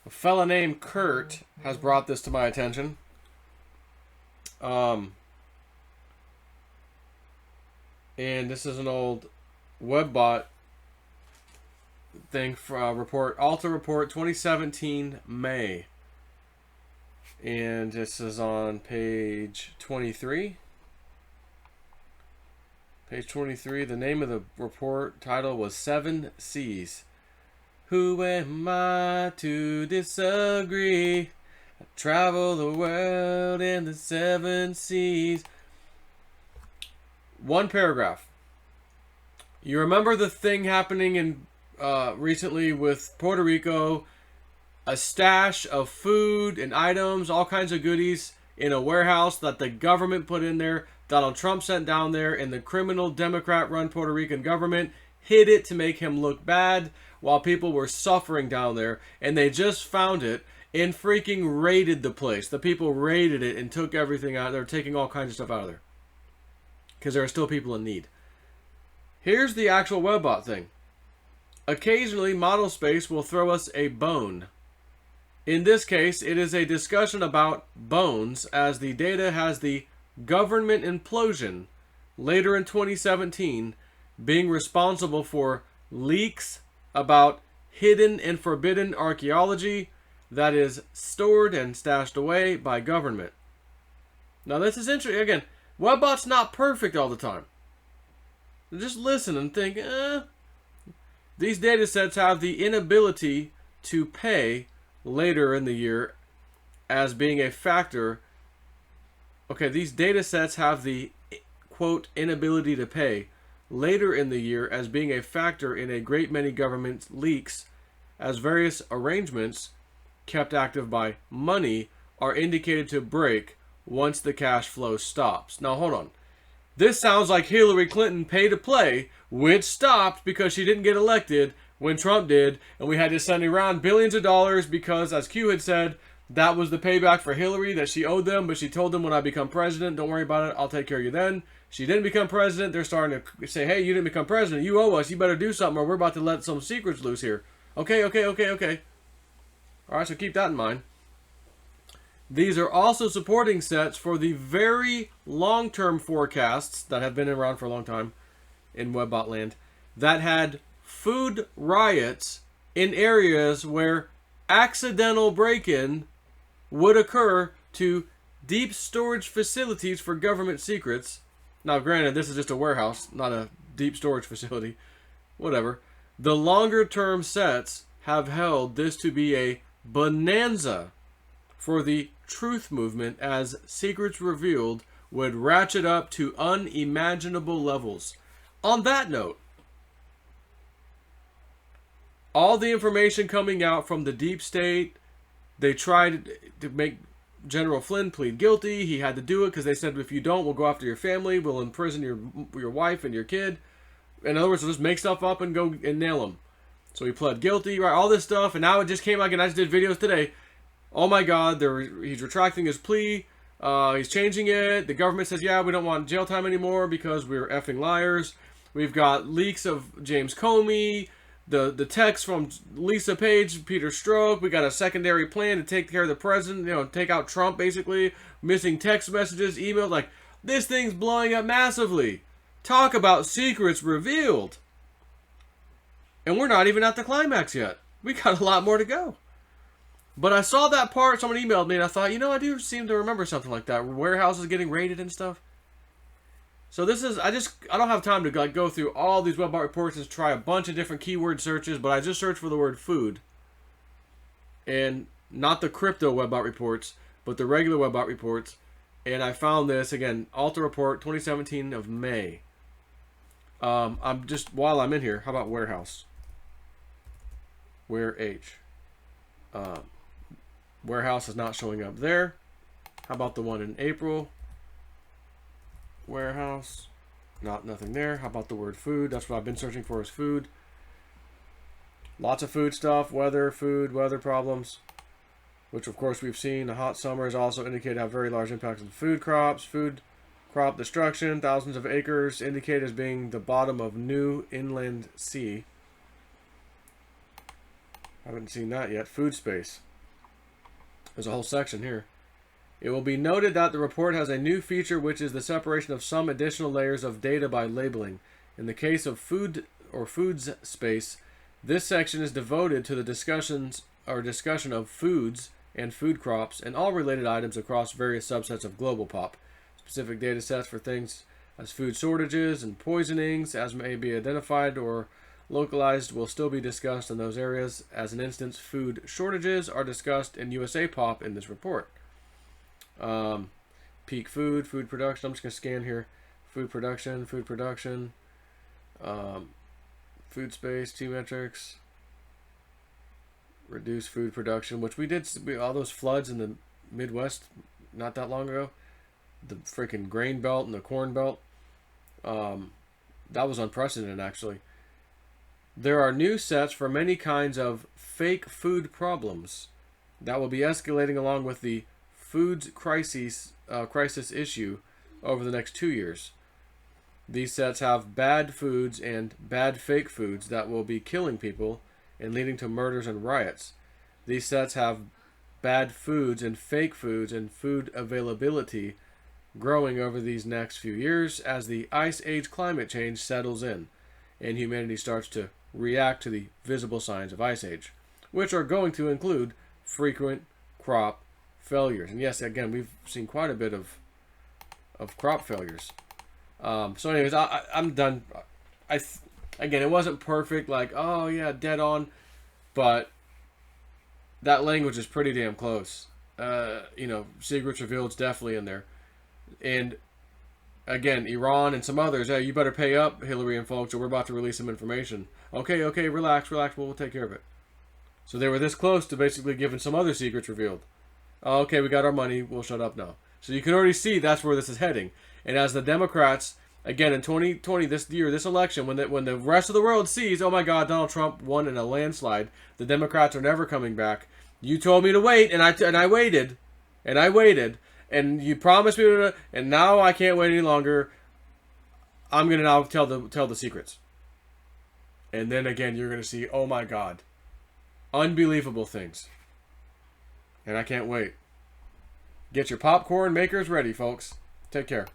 A fella named Kurt has brought this to my attention. And this is an old webbot thing for report, Alta Report 2017 May. And this is on page 23. Page 23, the name of the report title was 7 C's. Who am I to disagree? I travel the world in the 7 C's. One paragraph. You remember the thing happening in recently with Puerto Rico? A stash of food and items, all kinds of goodies in a warehouse that the government put in there. Donald Trump sent down there, and the criminal Democrat-run Puerto Rican government hid it to make him look bad while people were suffering down there. And they just found it and freaking raided the place. The people raided it and took everything out. They're taking all kinds of stuff out of there because there are still people in need. Here's the actual webbot thing. Occasionally, Model Space will throw us a bone. In this case, it is a discussion about bones, as the data has the government implosion later in 2017 being responsible for leaks about hidden and forbidden archaeology that is stored and stashed away by government. Now this is interesting. Again, webbot's not perfect all the time. Just listen and think, These data sets have the inability to pay later in the year as being a factor. Okay, these data sets have the, quote, inability to pay later in the year as being a factor in a great many government leaks, as various arrangements kept active by money are indicated to break once the cash flow stops. Now, hold on. This sounds like Hillary Clinton pay to play, which stopped because she didn't get elected when Trump did, and we had to send around billions of dollars because, as Q had said, that was the payback for Hillary that she owed them, but she told them, when I become president, don't worry about it, I'll take care of you then. She didn't become president. They're starting to say, hey, you didn't become president. You owe us. You better do something or we're about to let some secrets loose here. Okay. All right, so keep that in mind. These are also supporting sets for the very long-term forecasts that have been around for a long time in webbot land that had food riots in areas where accidental break-in would occur to deep storage facilities for government secrets. Now, granted, this is just a warehouse, not a deep storage facility. Whatever. The longer-term sets have held this to be a bonanza for the truth movement, as secrets revealed would ratchet up to unimaginable levels. On that note, all the information coming out from the deep state, they tried to make General Flynn plead guilty. He had to do it because they said, if you don't, we'll go after your family, we'll imprison your wife and your kid. In other words, we'll just make stuff up and go and nail him. So he pled guilty, right? All this stuff, and now it just came out, and I just did videos today. Oh my God, he's retracting his plea. He's changing it. The government says, yeah, we don't want jail time anymore because we're effing liars. We've got leaks of James Comey, the text from Lisa Page, Peter Strzok. We got a secondary plan to take care of the president, take out Trump, basically. Missing text messages, email. Like, this thing's blowing up massively. Talk about secrets revealed. And we're not even at the climax yet. We got a lot more to go. But I saw that part, someone emailed me, and I thought, I do seem to remember something like that. Warehouses getting raided and stuff. So this is, I don't have time to go through all these webbot reports and try a bunch of different keyword searches, but I just searched for the word food. And not the crypto webbot reports, but the regular webbot reports. And I found this, again, Alta Report 2017 of May. I'm just, while I'm in here, how about warehouse? Where H? Warehouse is not showing up there. How about the one in April? Warehouse. Nothing there. How about the word food? That's what I've been searching for, is food. Lots of food stuff. Weather, food, weather problems. Which of course we've seen. The hot summers also indicate to have very large impacts on food crops. Food crop destruction. Thousands of acres indicate as being the bottom of new inland sea. Haven't seen that yet. Food space. There's a whole section here. It will be noted that the report has a new feature, which is the separation of some additional layers of data by labeling. In the case of food or foods space, this section is devoted to the discussion of foods and food crops and all related items across various subsets of global pop. Specific data sets for things as food shortages and poisonings, as may be identified or localized, will still be discussed in those areas. As an instance, food shortages are discussed in USA pop in this report. Peak food production. I'm just going to scan here. Food production, food space, T metrics, reduce food production, which we did, all those floods in the Midwest not that long ago, the freaking grain belt and the corn belt, that was unprecedented actually. There are new sets for many kinds of fake food problems that will be escalating along with the foods crisis issue over the next 2 years. These sets have bad foods and bad fake foods that will be killing people and leading to murders and riots. These sets have bad foods and fake foods and food availability growing over these next few years as the ice age climate change settles in and humanity starts to react to the visible signs of ice age, which are going to include frequent crop failures. And yes, again, we've seen quite a bit of crop failures. So anyways, I'm done. Again, it wasn't perfect, like, oh yeah, dead on, but that language is pretty damn close. Secrets revealed's definitely in there. And again, Iran and some others, hey, you better pay up, Hillary and folks, or we're about to release some information. Okay, relax, we'll take care of it. So they were this close to basically giving some other secrets revealed. Okay, we got our money, we'll shut up now. So you can already see that's where this is heading. And as the Democrats, again, in 2020, this year, this election, when the rest of the world sees, oh my God, Donald Trump won in a landslide, the Democrats are never coming back. You told me to wait, and I waited, and you promised me to, and now I can't wait any longer. I'm gonna now tell the secrets. And then again, you're gonna see, oh my God, unbelievable things. And I can't wait. Get your popcorn makers ready, folks. Take care.